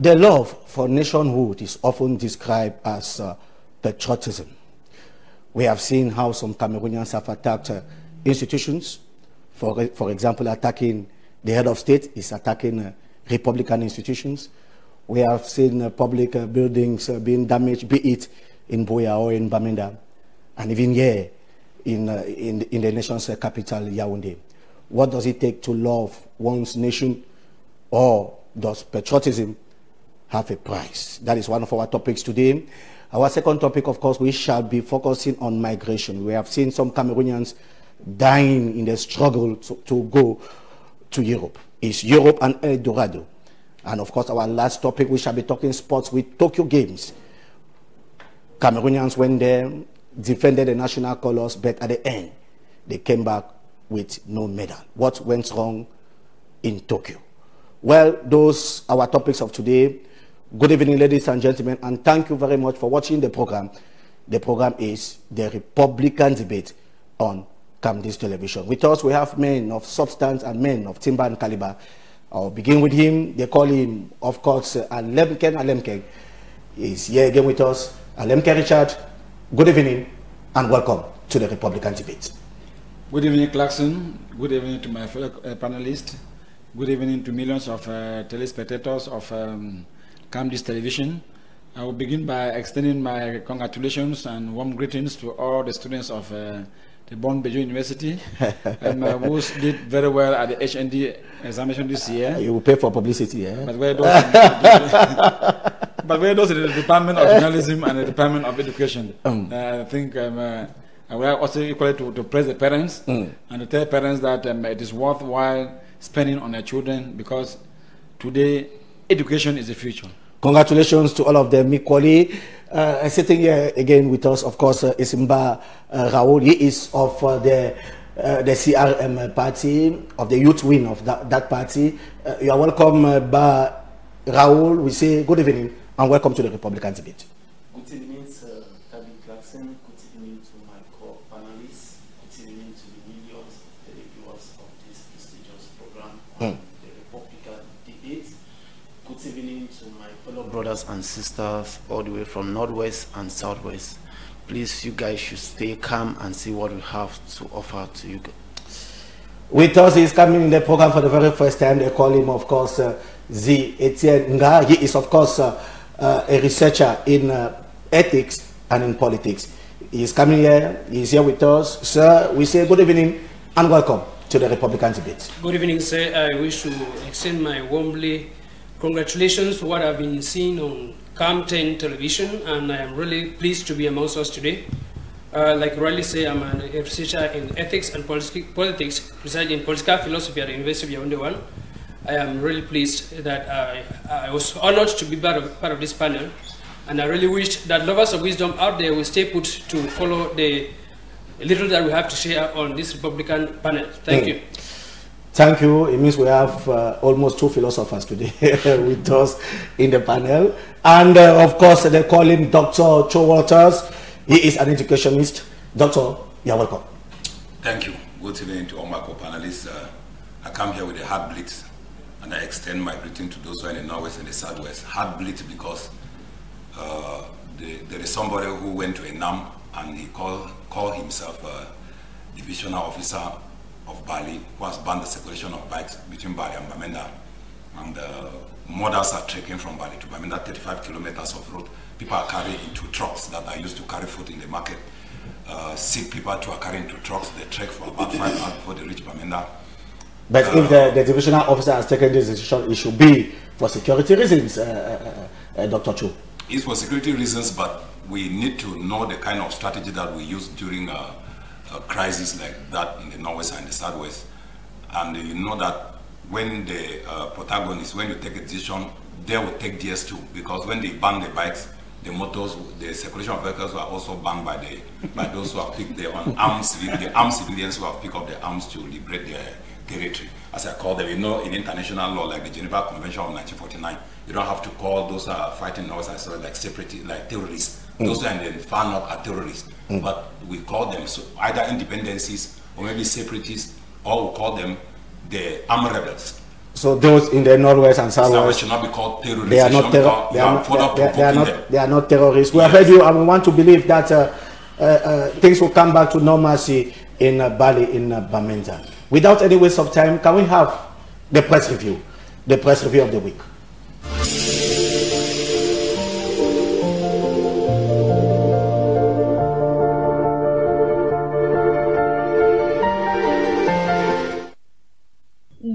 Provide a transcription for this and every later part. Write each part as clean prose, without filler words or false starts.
Their love for nationhood is often described as patriotism. We have seen how some Cameroonians have attacked institutions. For example, attacking the head of state is attacking Republican institutions. We have seen public buildings being damaged, be it in Buea or in Bamenda, and even here in the nation's capital, Yaoundé. What does it take to love one's nation, or does patriotism have a price? That is one of our topics today. Our second topic, of course, we shall be focusing on migration. We have seen some Cameroonians dying in the struggle to go to Europe. Is Europe an El Dorado? And of course, our last topic, we shall be talking sports with Tokyo Games. Cameroonians went there, defended the national colors, but at the end, they came back with no medal. What went wrong in Tokyo? Well, those are our topics of today. Good evening, ladies and gentlemen, and thank you very much for watching the program. The program is the Republican Debate on Camdis Television. With us, we have men of substance and men of timber and caliber. I'll begin with him. They call him, of course, Alemke. He's here again with us. Alemke Richard, good evening and welcome to the Republican Debate. Good evening, Clarkson. Good evening to my fellow panelists. Good evening to millions of telespectators of Camdis Television. I will begin by extending my congratulations and warm greetings to all the students of the Bon Bejo University who did very well at the HND examination this year. You will pay for publicity, eh? But where those in the Department of Journalism and the Department of Education. I think I would also equally to praise the parents and to tell parents that it is worthwhile spending on their children, because today education is the future. Congratulations to all of them equally. Sitting here again with us, of course, is Mba Raoul. He is of the CRM party, of the youth wing of that party. You are welcome, Mba Raoul. We say good evening and welcome to the Republican Debate. Good evening, Sir Tabi Clarkson. Good evening to my co-panelists. Good evening to the millions of televiewers of this prestigious program on the Republican Debate. Good evening to my fellow brothers and sisters all the way from Northwest and Southwest. Please, you guys should stay calm and see what we have to offer to you. With us, he is coming in the program for the very first time. They call him, of course, Z. Etienne Nga. He is, of course, a researcher in ethics and in politics. He is coming here. He is here with us. Sir, we say good evening and welcome to the Republican Debate. Good evening, sir. I wish to extend my warmly congratulations for what I've been seeing on Cam10 television, and I am really pleased to be amongst us today. Like Riley said, I'm a researcher in ethics and politics, researching in political philosophy at the University of Yaoundé. I am really pleased that I was honored to be part of this panel, and I really wish that lovers of wisdom out there will stay put to follow the little that we have to share on this Republican panel. Thank you. Thank you. It means we have almost two philosophers today with us in the panel. And of course, they call him Dr. Cho Walters. He is an educationist. Doctor, you're welcome. Thank you. Good evening to all my co-panelists. I come here with a heartbeat, and I extend my greeting to those who are in the Northwest and the Southwest. Heartbeat because there is somebody who went to a NAM and he called himself a divisional officer of Bali, who has banned the circulation of bikes between Bali and Bamenda. And mothers are trekking from Bali to Bamenda, 35 kilometers of road. People are carrying into trucks that are used to carry food in the market. Sick people too are carrying into trucks. They trek for about 5 hours before they reach Bamenda. But if the divisional officer has taken this decision, it should be for security reasons, Dr. Cho. It's for security reasons, but we need to know the kind of strategy that we use during a crisis like that in the Northwest and the Southwest. And you know that when the protagonists, when you take a decision, they will take DS too, because when they ban the bikes, the motors, the circulation of vehicles were also banned by those who have picked the armed civilians who have picked up the arms to liberate their territory. As I call them, you know, in international law, like the Geneva Convention of 1949, you don't have to call those who are fighting North and South like separatists, like terrorists. Those who are in the far north are terrorists, but we call them so either independencies or maybe separatists, or we call them the armed rebels. So those in the northwest and southwest should not be called terrorists. They are not terrorists. We have heard you, and we want to believe that things will come back to normalcy in Bali, in Bamenda. Without any waste of time, can we have the press review of the week?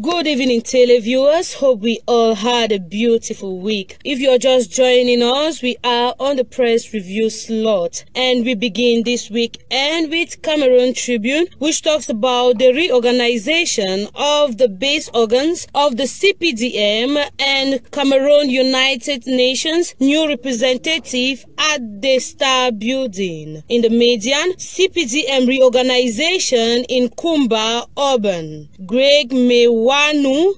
Good evening, televiewers. Hope we all had a beautiful week. If you're just joining us, we are on the press review slot, and we begin this weekend with Cameroon Tribune, which talks about the reorganization of the base organs of the CPDM and Cameroon United Nations new representative at the Star Building. In the median, CPDM reorganization in Kumba Urban. Greg Mewanu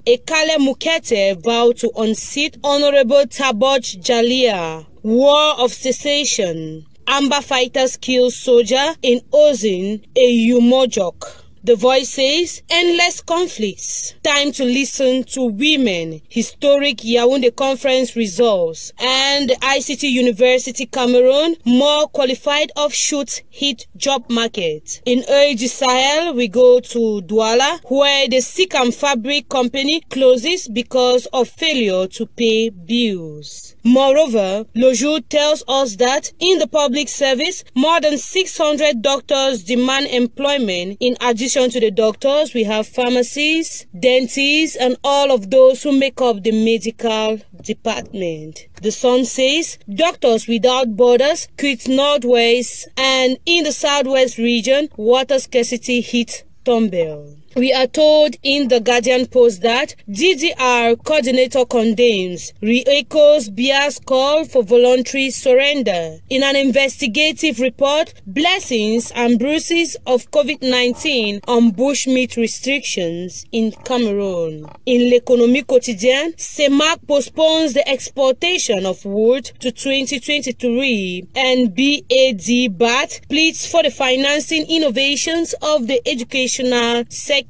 Ekale Mukete vowed to unseat Honorable Taboch Jalia. War of cessation. Amber fighters kill soldier in Ozin, a Umojok. The Voice says, endless conflicts. Time to listen to women. Historic Yaoundé conference results. And ICT University Cameroon, more qualified offshoots hit job market. In Oeil du Sahel, we go to Douala, where the Sikam Fabric Company closes because of failure to pay bills. Moreover, Lojour tells us that in the public service, more than 600 doctors demand employment. In addition to the doctors, we have pharmacists, dentists, and all of those who make up the medical department. The Sun says, Doctors Without Borders quit Northwest, and in the Southwest region, water scarcity hit Tombel. We are told in the Guardian Post that DDR coordinator condemns, re-echoes Bia's call for voluntary surrender. In an investigative report, blessings and bruises of COVID-19 on bushmeat restrictions in Cameroon. In L'Économie Quotidienne, CEMAC postpones the exportation of wood to 2023, and BAD pleads for the financing innovations of the educational sector.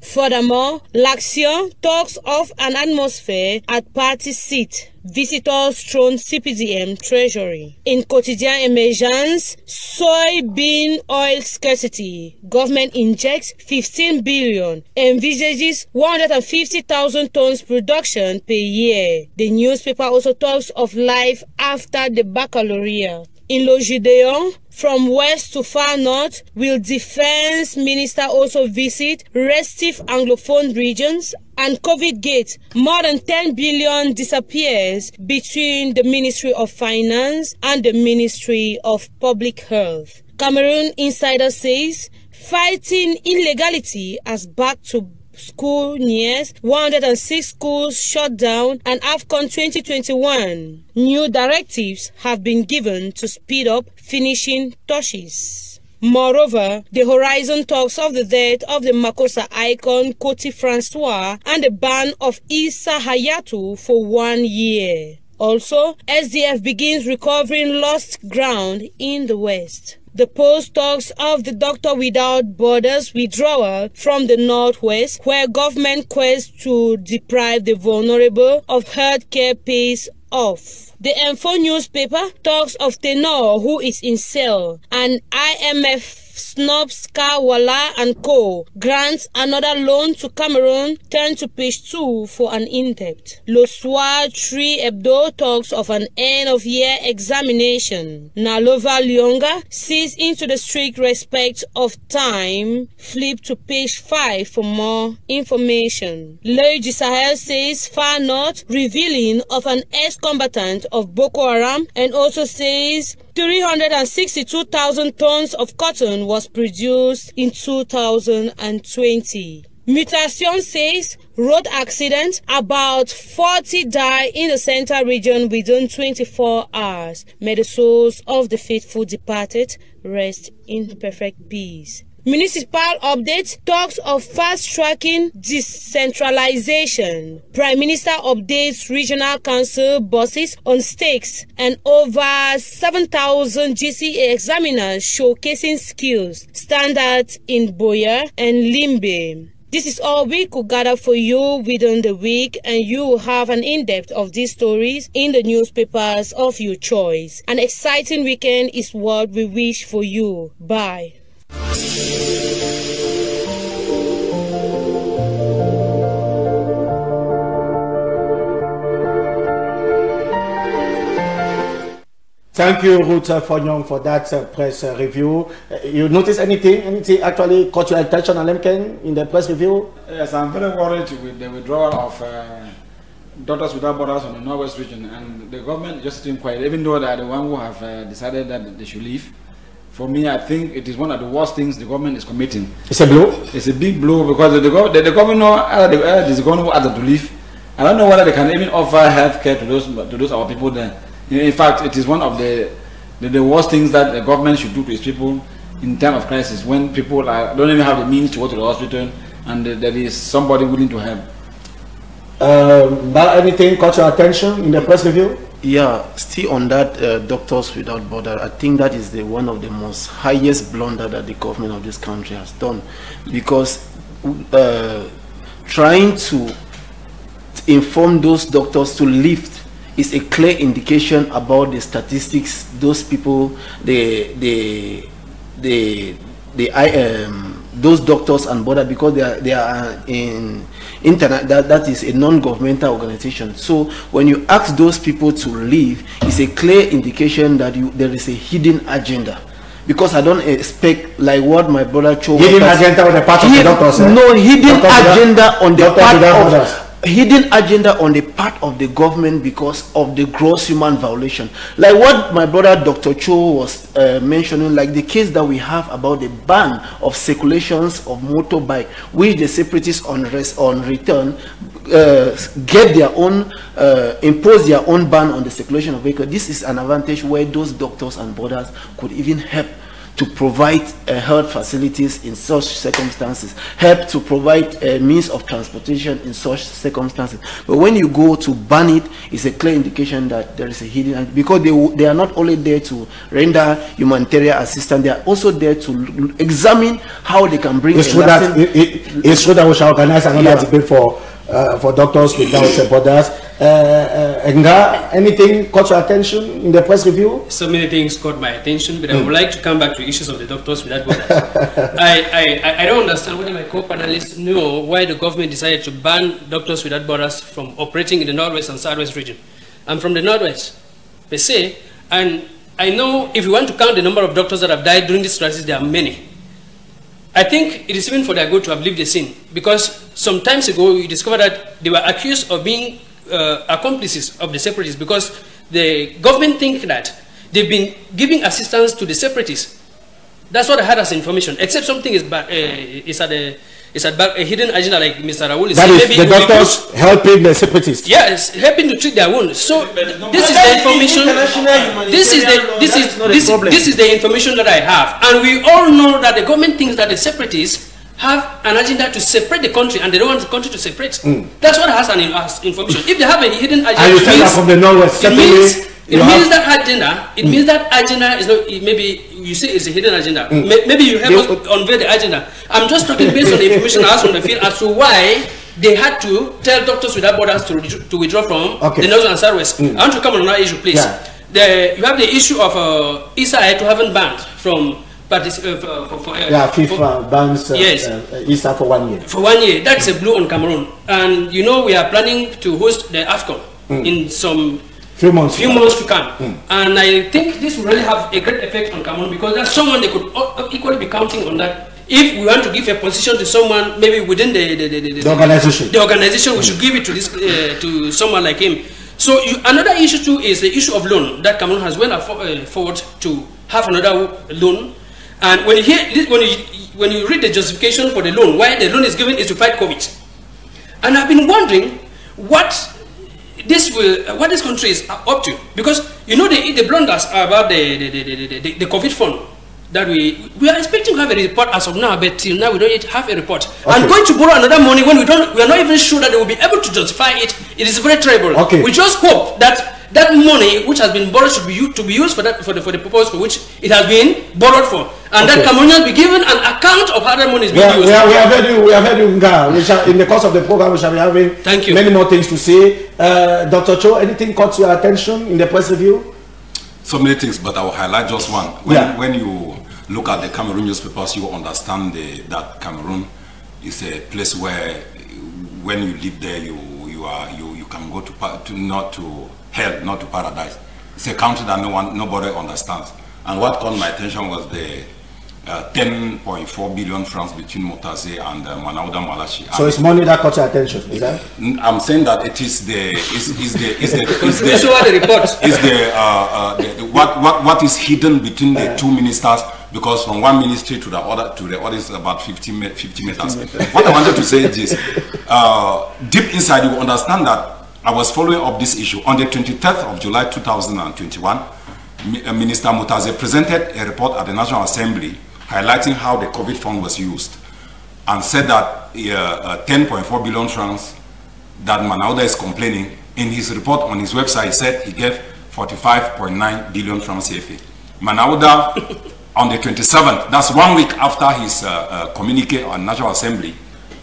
Furthermore, L'Action talks of an atmosphere at party seat. Visitors thrown CPDM treasury. In Quotidien Emergence, soybean oil scarcity. Government injects 15 billion. Envisages 150,000 tons production per year. The newspaper also talks of life after the baccalaureate. In Logideon, from west to far north, will Defense Minister also visit restive Anglophone regions? And COVID gate, more than 10 billion disappears between the Ministry of Finance and the Ministry of Public Health. Cameroon Insider says, fighting illegality as back to school nears 106 schools shut down, and AFCON 2021. New directives have been given to speed up finishing touches. Moreover, the Horizon talks of the death of the Makossa icon Koti Francois and the ban of Issa Hayatou for 1 year. Also, SDF begins recovering lost ground in the West. The Post talks of the Doctor Without Borders withdrawal from the Northwest, where government quests to deprive the vulnerable of health care pays off. The Info newspaper talks of Tenor, who is in cell, and IMF snubs Kawala and Co. grants another loan to Cameroon. Turn to page 2 for an in-depth. Le Soir 3 Hebdo talks of an end-of-year examination. Nalova Lyonga sees into the strict respect of time. Flip to page 5 for more information. L'Oeil du Sahel says far north revealing of an ex-combatant of Boko Haram, and also says 362,000 tons of cotton was produced in 2020. Mutation says road accident, about 40 die in the central region within 24 hours. May the souls of the faithful departed rest in perfect peace. Municipal update talks of fast-tracking decentralization. Prime Minister updates regional council bosses on stakes, and over 7,000 GCA examiners showcasing skills, standards in Boya and Limbe. This is all we could gather for you within the week, and you will have an in-depth of these stories in the newspapers of your choice. An exciting weekend is what we wish for you. Bye. Thank you, Ruth Fonyong, for that press review. You notice anything actually caught your attention, Alemken, in the press review? Yes, I'm very worried with the withdrawal of Doctors Without Borders from the Northwest region, and the government just staying quiet, even though they are the one who have decided that they should leave. For me, I think it is one of the worst things the government is committing. It's a blow? It's a big blow, because the governor is going to ask them to leave. I don't know whether they can even offer health care to those our people there. In fact, it is one of the worst things that the government should do to its people in time of crisis, when people don't even have the means to go to the hospital and there is somebody willing to help. Anything caught your attention in the press review? Yeah, still on that Doctors Without Borders, I think that is one of the most highest blunder that the government of this country has done, because trying to inform those doctors to lift is a clear indication about the statistics. Those people, those doctors and borders, because they are in internet, that is a non-governmental organization. So when you ask those people to leave, it's a clear indication that there is a hidden agenda. Because I don't expect, like what my brother Cho, hidden agenda on the part of the doctors. No, hidden agenda on the part of hidden agenda on the part of the government because of the gross human violation. Like what my brother Dr. Cho was mentioning, like the case that we have about the ban of circulations of motorbike, which the separatists on return get their own, impose their own ban on the circulation of vehicles. This is an advantage where those doctors and borders could even help to provide health facilities in such circumstances, help to provide a means of transportation in such circumstances. But when you go to ban it, it's a clear indication that there is a hidden, because they are not only there to render humanitarian assistance, they are also there to examine how they can bring. It's true that we shall organize another debate for Doctors Without Borders. Anything caught your attention in the press review? So many things caught my attention, but I would like to come back to issues of the Doctors Without Borders. I don't understand whether my co-panelists know why the government decided to ban Doctors Without Borders from operating in the Northwest and Southwest region. I'm from the Northwest, per se, and I know if you want to count the number of doctors that have died during this crisis, there are many. I think it is even for their good to have left the scene, because some times ago we discovered that they were accused of being accomplices of the separatists, because the government think that they've been giving assistance to the separatists. That's what I had as information, except something is at a hidden agenda, like Mr. Raoul is saying. That is the doctors helping the separatists. Yes, helping to treat their wounds. So this is the information. This is the information that I have, and we all know that the government thinks that the separatists have an agenda to separate the country, and they don't want the country to separate. That's what has an information. If they have a hidden agenda, and you tell that from the Northwest, it means that agenda. It means that agenda is not. Maybe you say it's a hidden agenda. Maybe you help us unveil the agenda. I'm just talking based on the information I have from the field as to why they had to tell Doctors Without Borders to withdraw from the North and Southwest. I want to come on another issue, please. You have the issue of ISA to having banned from. FIFA bans ISA for 1 year. For 1 year, that's a blow on Cameroon. And you know we are planning to host the AFCON in some few months to come. And I think this will really have a great effect on Cameroon, because that's someone they could equally be counting on that. If we want to give a position to someone, maybe within the organization, we should give it to this to someone like him. So another issue too is the issue of loan that Cameroon has went forward to have another loan. And when you hear this, when you read the justification for the loan, why the loan is given is to fight COVID. And I've been wondering what this country is up to, because you know the blunders about the COVID fund that we are expecting to have a report as of now, but till now we don't yet have a report. And going to borrow another money when we are not even sure that they will be able to justify it. It is very terrible. We just hope that that money which has been borrowed should be used for the purpose for which it has been borrowed for, and that Cameroonians be given an account of how that money is being used. We have heard you, Nga. In the course of the program, we shall be having many more things to say. Dr. Cho, anything caught your attention in the press review? So many things, but I will highlight just one. When you look at the Cameroon newspapers, you will understand that Cameroon is a place where, when you live there, you can go to not to hell, not to paradise. It's a country that nobody understands. And what caught my attention was the 10.4 billion francs between Motaze and Manauda Malachi. So it's money that caught your attention, is that? I'm saying that it is what is hidden between the two ministers, because from one ministry to the other is about 50 meters. What I wanted to say is this: deep inside, you will understand that I was following up this issue on the 23rd of July 2021. Minister Motaze presented a report at the National Assembly highlighting how the COVID fund was used, and said that 10.4 billion francs that Manauda is complaining, in his report on his website, he said he gave 45.9 billion francs CFA. Manauda, on the 27th, that's 1 week after his communique on National Assembly,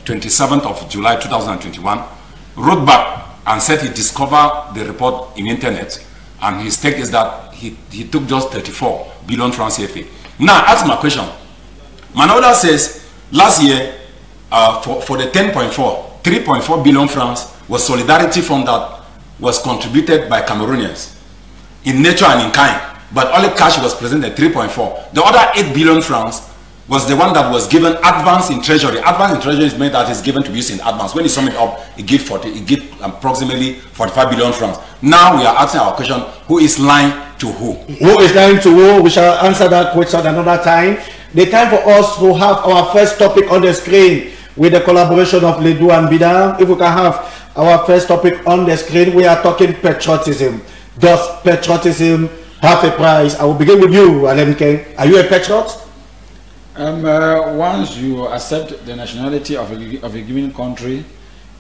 27th of July 2021, wrote back and said he discovered the report in internet, and his take is that he took just 34 billion francs CFA. Now, ask my question. Manauda says last year, for the 3.4 billion francs was solidarity fund that was contributed by Cameroonians in nature and in kind, but only cash was present at 3.4. The other 8 billion francs was the one that was given advance in treasury. Advance in treasury is meant that it's given to be used in advance. When you sum it up, it gives approximately 45 billion francs. Now we are asking our question: who is lying to who? Who is lying to who? We shall answer that question another time. The time for us to have our first topic on the screen with the collaboration of Ledu and Bida. If we can have our first topic on the screen, we are talking patriotism. Does patriotism have a price? I will begin with you, Alemke. Are you a patriot? Once you accept the nationality of a given country,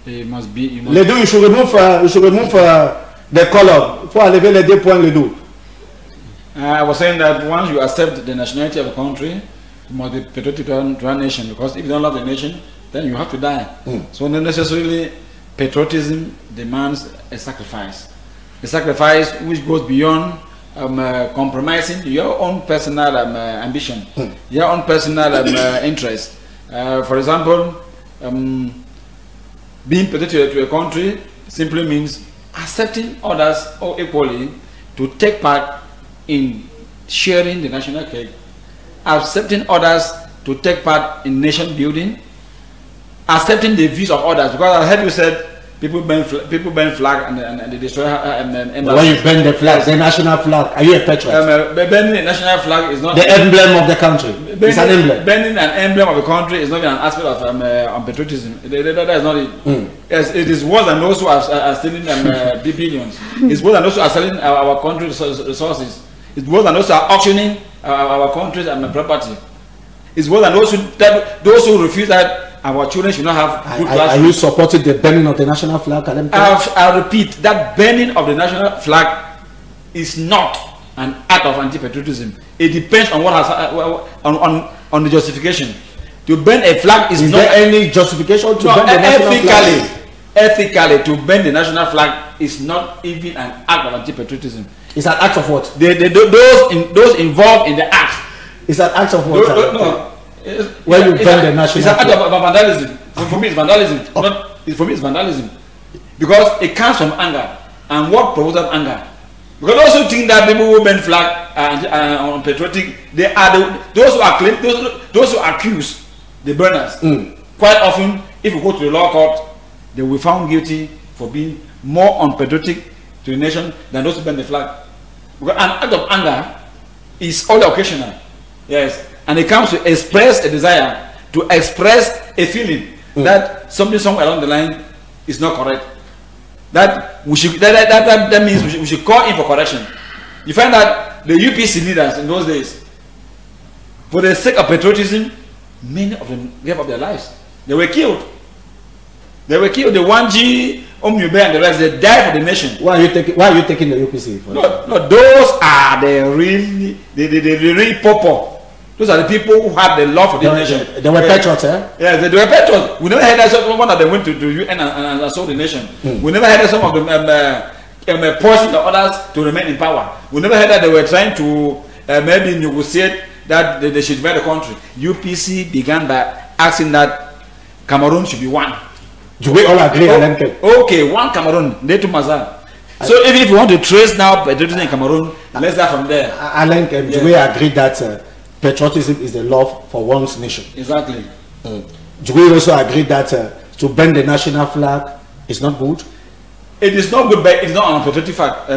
it must be. Ledu, you should remove the color. For lever les 2 points, Ledu. I was saying that once you accept the nationality of a country, you must be patriotic to a nation, because if you don't love the nation, then you have to die. So not necessarily patriotism demands a sacrifice which goes beyond compromising your own personal ambition, your own personal interest. For example, being patriotic to a country simply means accepting others equally to take part in sharing the national cake, accepting others to take part in nation building, accepting the views of others. Because I heard you said people burn flag and they destroy embassy. When you burn the flag, the national flag, are you a patriot? Burning the national flag is not the emblem of the country. It's an emblem. Burning an emblem of a country is not an aspect of patriotism. That is not it. Yes, it is worse than those who are stealing billions. It's worse than those who are selling our country's resources. It's worse than those who are auctioning our country's property. It's worse than those who refuse that our children should not have good classrooms. Are you supporting the burning of the national flag? I repeat, that burning of the national flag is not an act of anti-patriotism. It depends on what has on the justification. To burn a flag is not. There any justification to burn the national flag? Ethically, to burn the national flag is not even an act of anti-patriotism. It's an act of what? Those involved in the act. It's an act of what? No. When you burn the national flag. It's an act of vandalism. For me, it's vandalism. For me, it's vandalism. Because it comes from anger. And what provokes that anger? Because I also think that people who burn flag on patriotic, they are those who accuse the burners. Quite often, if you go to the law court, they will be found guilty for being more unpatriotic to the nation than those who burn the flag. Because an act of anger is only occasional. Yes. And it comes to express a desire, to express a feeling that something somewhere along the line is not correct. That we should that means we should call in for correction. You find that the UPC leaders in those days, for the sake of patriotism, many of them gave up their lives. They were killed. They were killed. The 1G and the rest, they die for the nation. Why are you taking the UPC? For No, those are the really poor. Those are the people who have the love for the nation. They were patriots, eh? Yeah, they were patriots. We never heard that one of them went to the UN and assault the nation. We never heard that some of them pushing the others to remain in power. We never heard that they were trying to maybe negotiate that they should divide the country. UPC began by asking that Cameroon should be one. Do we all agree? Okay, one Cameroon, they to Mazar. So if you want to trace now patriotism in Cameroon, let's start from there. Do we agree that patriotism is the love for one's nation? Exactly. Do we also agree that to burn the national flag is not good? It is not good, but it's not an patriotic fact,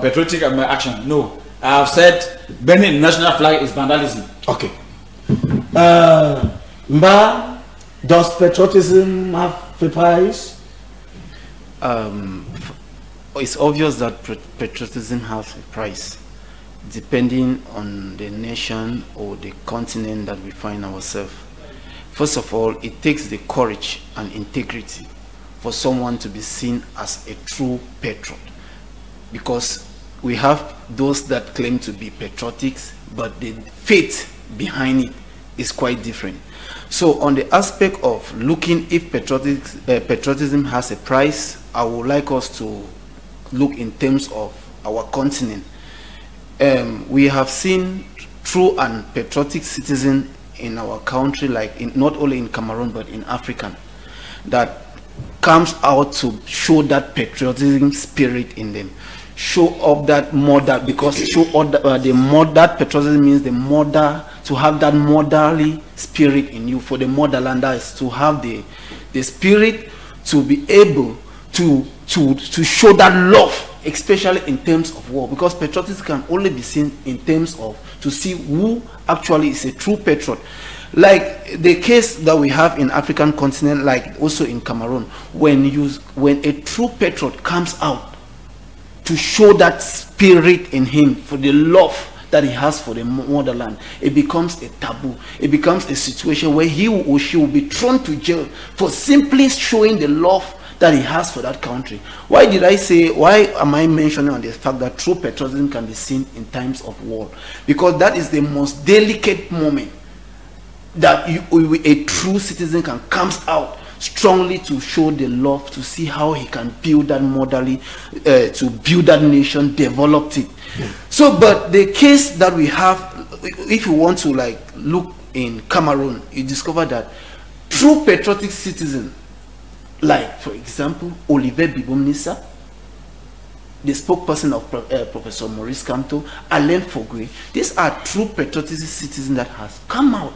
patriotic action. No, I have said burning the national flag is vandalism. Okay. Mba, does patriotism have a price? It's obvious that patriotism has a price, depending on the nation or the continent that we find ourselves. First of all, it takes the courage and integrity for someone to be seen as a true patriot, because we have those that claim to be patriotics, but the faith behind it is quite different. So on the aspect of looking if patriotism has a price, I would like us to look in terms of our continent. We have seen true and patriotic citizens in our country, like not only in Cameroon but in Africa, that comes out to show that patriotism spirit in them, show up that mother, because show up that patriotism means the mother, to have that motherly spirit in you. For the motherland, that is to have the spirit to be able to show that love, especially in terms of war, because patriotism can only be seen in terms of to see who actually is a true patriot. Like the case that we have in African continent, like also in Cameroon, when a true patriot comes out to show that spirit in him for the love that he has for the motherland, it becomes a taboo. It becomes a situation where he or she will be thrown to jail for simply showing the love that he has for that country. Why am I mentioning on the fact that true patriotism can be seen in times of war? Because that is the most delicate moment that a true citizen can come out strongly to show the love, to see how he can build that motherly, to build that nation, develop it. So, but the case that we have, if you want to like look in Cameroon, you discover that true patriotic citizen, like for example, Olivier Bibomnissa, the spokesperson of Professor Maurice Kamto, Alain Fogre, these are true patriotic citizens that has come out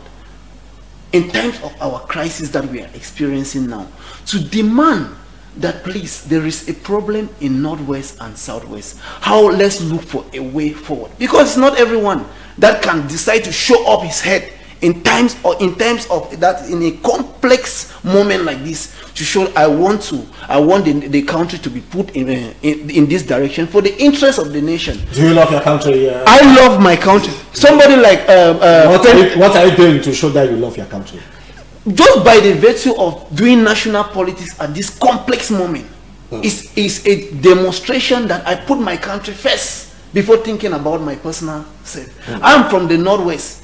in times of our crisis that we are experiencing now, to demand that please, there is a problem in Northwest and Southwest. How let's look for a way forward, because it's not everyone that can decide to show up his head in times of that, in a complex moment like this, to show I want the country to be put in this direction for the interest of the nation. Do you love your country? I love my country. Somebody like what are you doing to show that you love your country? Just by the virtue of doing national politics at this complex moment, is a demonstration that I put my country first before thinking about my personal self. I'm from the Northwest.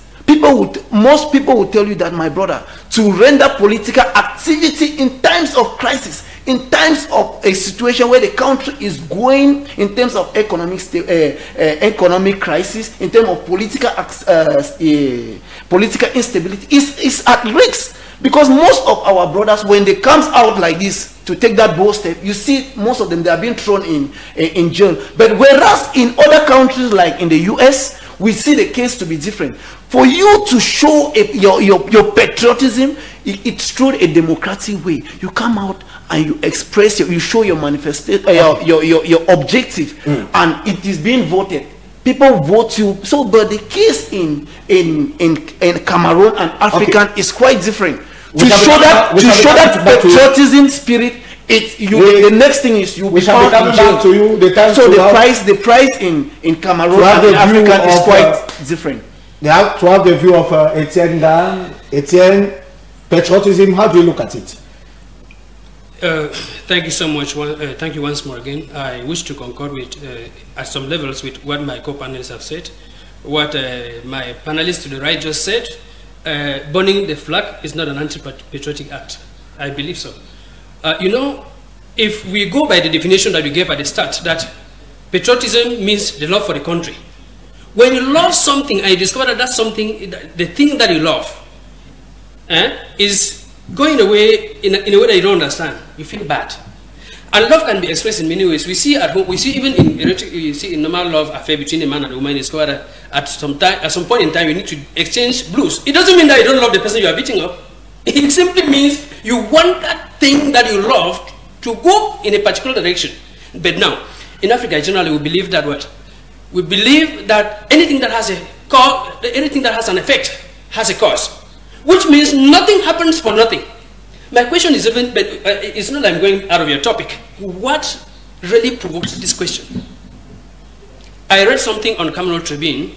Most people will tell you that, my brother, to render political activity in times of crisis, in times of a situation where the country is going in terms of economic crisis, in terms of political instability, is at risk. Because most of our brothers, when they comes out like this to take that bold step, you see most of them, they are being thrown in jail. But whereas in other countries like in the US, we see the case to be different. For you to show your patriotism, it's through a democratic way. You come out and you express, you show your manifestation, your objective, and it is being voted. People vote you. So, but the case in Cameroon and African is quite different. To show that patriotism spirit, the next thing is you become in jail. So the price in Cameroon and African is quite different. They have to have the view of Etienne Dan. Etienne, patriotism, how do you look at it? Thank you so much. Thank you once more again. I wish to concord with, at some levels, with what my co-panelists have said. What my panelist to the right just said, burning the flag is not an anti-patriotic act. I believe so. You know, if we go by the definition that we gave at the start, that patriotism means the love for the country. When you love something and you discover that that's something, the thing that you love is going away in a way that you don't understand, you feel bad. And love can be expressed in many ways. We see at home, we see even in erotic, you see in normal love affair between a man and a woman, discover that at some point in time you need to exchange blues. It doesn't mean that you don't love the person you are beating up. It simply means you want that thing that you love to go in a particular direction. But now, in Africa generally, we believe that what? We believe that anything that has a cause, anything that has an effect has a cause, which means nothing happens for nothing. My question is even, but it's not that I'm going out of your topic. What really provoked this question? I read something on Cameroon Tribune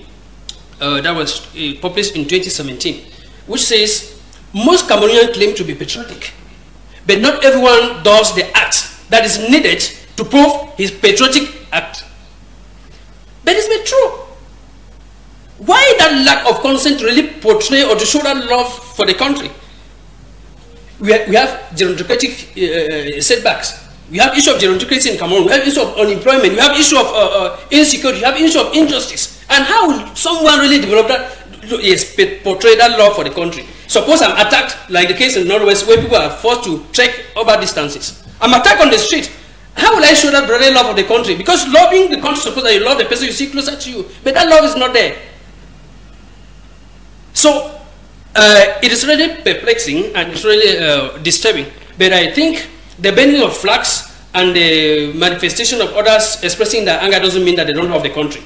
that was published in 2017, which says most Cameroonians claim to be patriotic, but not everyone does the act that is needed to prove his patriotic act. But it's not true. Why that lack of consent to really portray or to show that love for the country? We have gerontocratic setbacks. We have issue of gerontocracy in Cameroon. We have issue of unemployment. We have issue of insecurity. We have issue of injustice. And how will someone really develop that? Yes, portray that love for the country. Suppose I'm attacked, like the case in the Northwest, where people are forced to trek over distances. I'm attacked on the street. How will I show that brotherly love of the country? Because loving the country, suppose that you love the person you see closer to you, but that love is not there. So it is really perplexing and it's really disturbing. But I think the bending of flags and the manifestation of others expressing their anger doesn't mean that they don't love the country.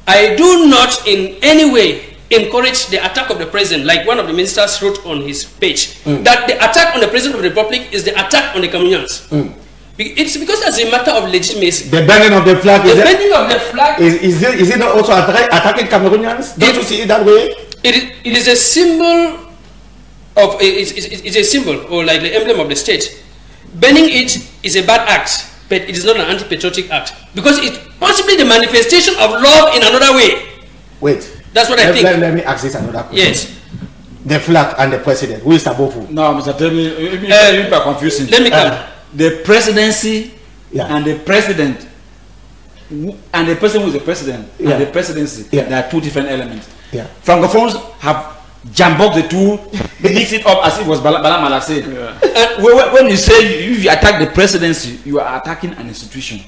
I do not in any way encourage the attack of the president, like one of the ministers wrote on his page, that the attack on the president of the republic is the attack on the Cameroonians. It's because that's a matter of legitimacy. The bending of the flag. The bending of the flag. Is it not also attacking Cameroonians? Don't you see it that way? It is a symbol of it's a symbol or like the emblem of the state. Bending it is a bad act, but it is not an anti-patriotic act because it's possibly the manifestation of love in another way. Wait. That's what I think. Let me ask this another question. Yes. The flag and the president. Who is above who? No, Mr. Tebi, you are confusing. Let me come. The presidency and the president and the person who is the president and the presidency, there are two different elements. Francophones have jamboked the two, mixed it up as it was Bala Mala said. When you say if you attack the presidency, you are attacking an institution.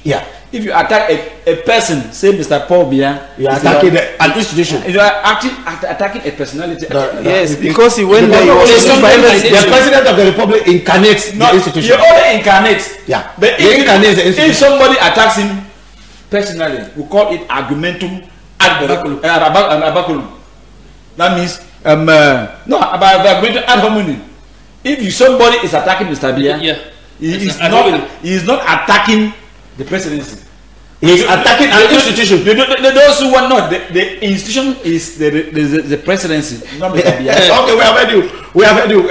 If you attack a person, say Mr. Paul Biya, you are attacking an institution. You are attacking a personality. Yes, because he went there. The president of the republic incarnates the institution. You only incarnate. But if somebody attacks him personally, we call it argumentum ad baculum. That means ad hominem. If somebody is attacking Mr. Biya, he is not attacking the presidency. He is attacking an institution. Those who want not the institution is the presidency. Not Mr. Biya. Okay, we have heard you. We have heard you.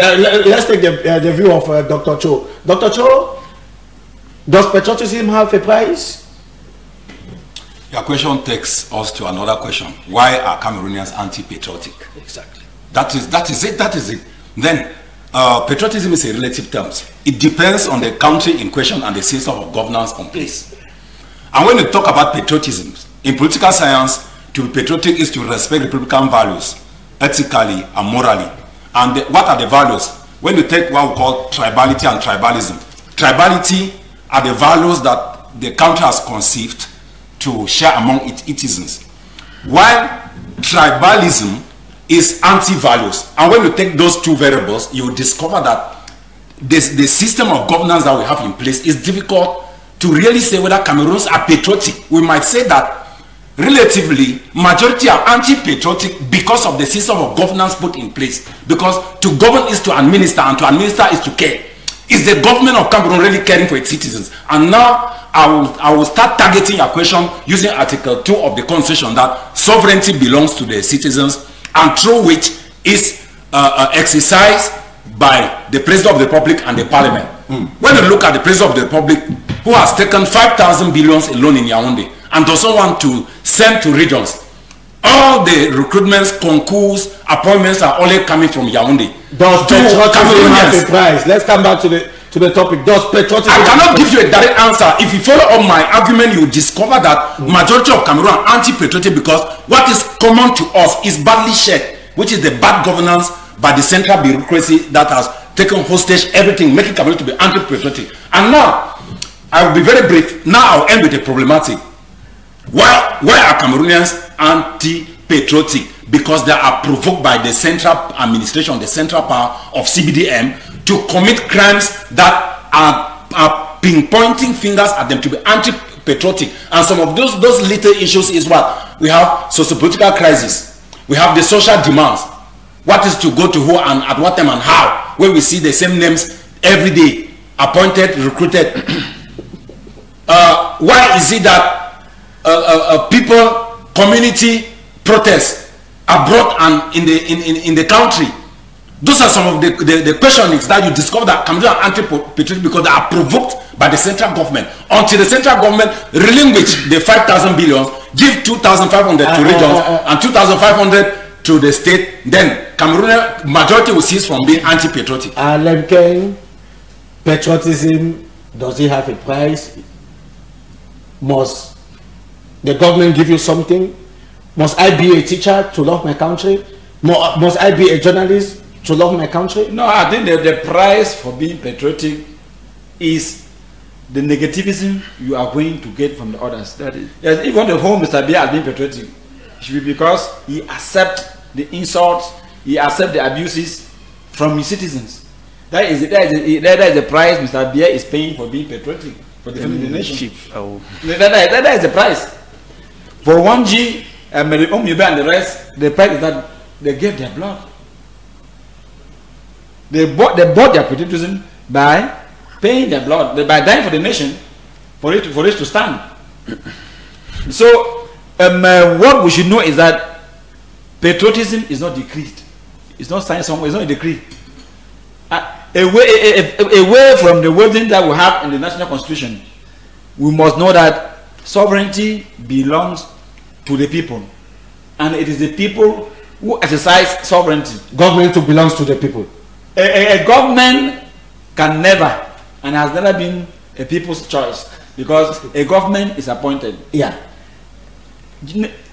Let's take the view of Dr. Cho. Dr. Cho, does patriotism have a price? Your question takes us to another question. Why are Cameroonians anti-patriotic? Exactly. That is it. Then, patriotism is a relative term. It depends on the country in question and the system of governance in place. And when you talk about patriotism, in political science, to be patriotic is to respect Republican values, ethically and morally. And what are the values? When you take what we call tribality and tribalism, tribality are the values that the country has conceived to share among its citizens, while tribalism is anti-values. And when you take those two variables, you will discover that the system of governance that we have in place is difficult to really say whether Cameroons are patriotic. We might say that relatively majority are anti-patriotic because of the system of governance put in place, because to govern is to administer and to administer is to care. Is the government of Cameroon really caring for its citizens? And now I will start targeting your question using Article 2 of the Constitution, that sovereignty belongs to the citizens and through which is exercised by the President of the Republic and the Parliament. When you look at the President of the Republic, who has taken 5,000 billions alone in Yaoundé and doesn't want to send to regions, all the recruitments, concours, appointments are only coming from Yaoundé. Does patriotism have a price? Let's come back to the topic. Does patriotism? I cannot give you a direct answer. If you follow up my argument, you will discover that majority of Cameroon are anti-patriotic because what is common to us is badly shared, which is the bad governance by the central bureaucracy that has taken hostage everything, making Cameroon to be anti-patriotic. And now, I will be very brief. Now I'll end with the problematic. Why are Cameroonians anti-patriotic? Because they are provoked by the central administration, the central power of CBDM to commit crimes that are pinpointing fingers at them to be anti-patriotic. And some of those little issues is what? We have socio-political crisis. We have the social demands. What is to go to who and at what time and how? Where we see the same names every day, appointed, recruited. Why is it that people, community protests abroad and in the country? Those are some of the questionings that you discover that Cameroon are anti-patriotic because they are provoked by the central government. Until the central government relinquish the 5,000 billions, give 2,500 to regions and 2,500 to the state, then Cameroon majority will cease from being anti-patriotic. Patriotism, does it have a price? Must the government give you something? Must I be a teacher to love my country? Must I be a journalist to love my country? No, I think the price for being patriotic is the negativism you are going to get from the others. That is, yes, if you want to hold Mr. B as being patriotic, it should be because he accepts the insults, he accepts the abuses from his citizens. That is the price Mr. B is paying for being patriotic, for defending the nation. That is the price. For 1G, and the rest, the price is that they gave their blood. They bought their patriotism by paying their blood, by dying for the nation, for it to stand. So, what we should know is that patriotism is not decreed. It's not signed somewhere. It's not a decree. Away from the wording that we have in the national constitution, we must know that sovereignty belongs to the people, and it is the people who exercise sovereignty. Government belongs to the people. A government can never and has never been a people's choice because a government is appointed. Yeah.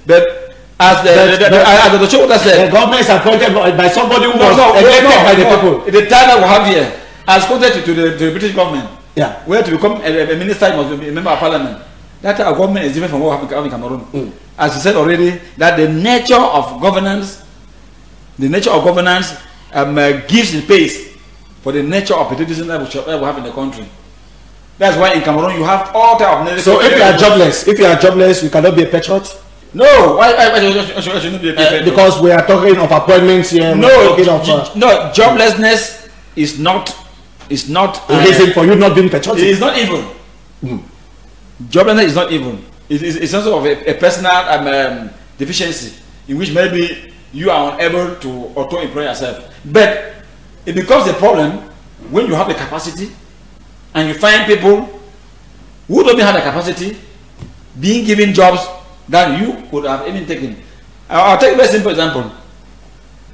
But as the show said, the government is appointed by somebody who was elected by the people. The time that we have here, as compared to the British government, yeah, where to become a minister, you must be a member of parliament. That our government is different from what we have in Cameroon. As you said already, that the nature of governance, gives the pace for the nature of patriotism that we have in the country. That's why in Cameroon you have all types of. So if you are jobless, you cannot be a patriot. No, why should not be a patriot? Because we are talking of appointments here. No, joblessness is not a reason for you not being patriotic. It is not evil. Joblessness is not evil. It's also of a personal deficiency in which maybe you are unable to auto-employ yourself. But it becomes a problem when you have the capacity and you find people who don't have the capacity being given jobs that you could have even taken. I'll take a very simple example.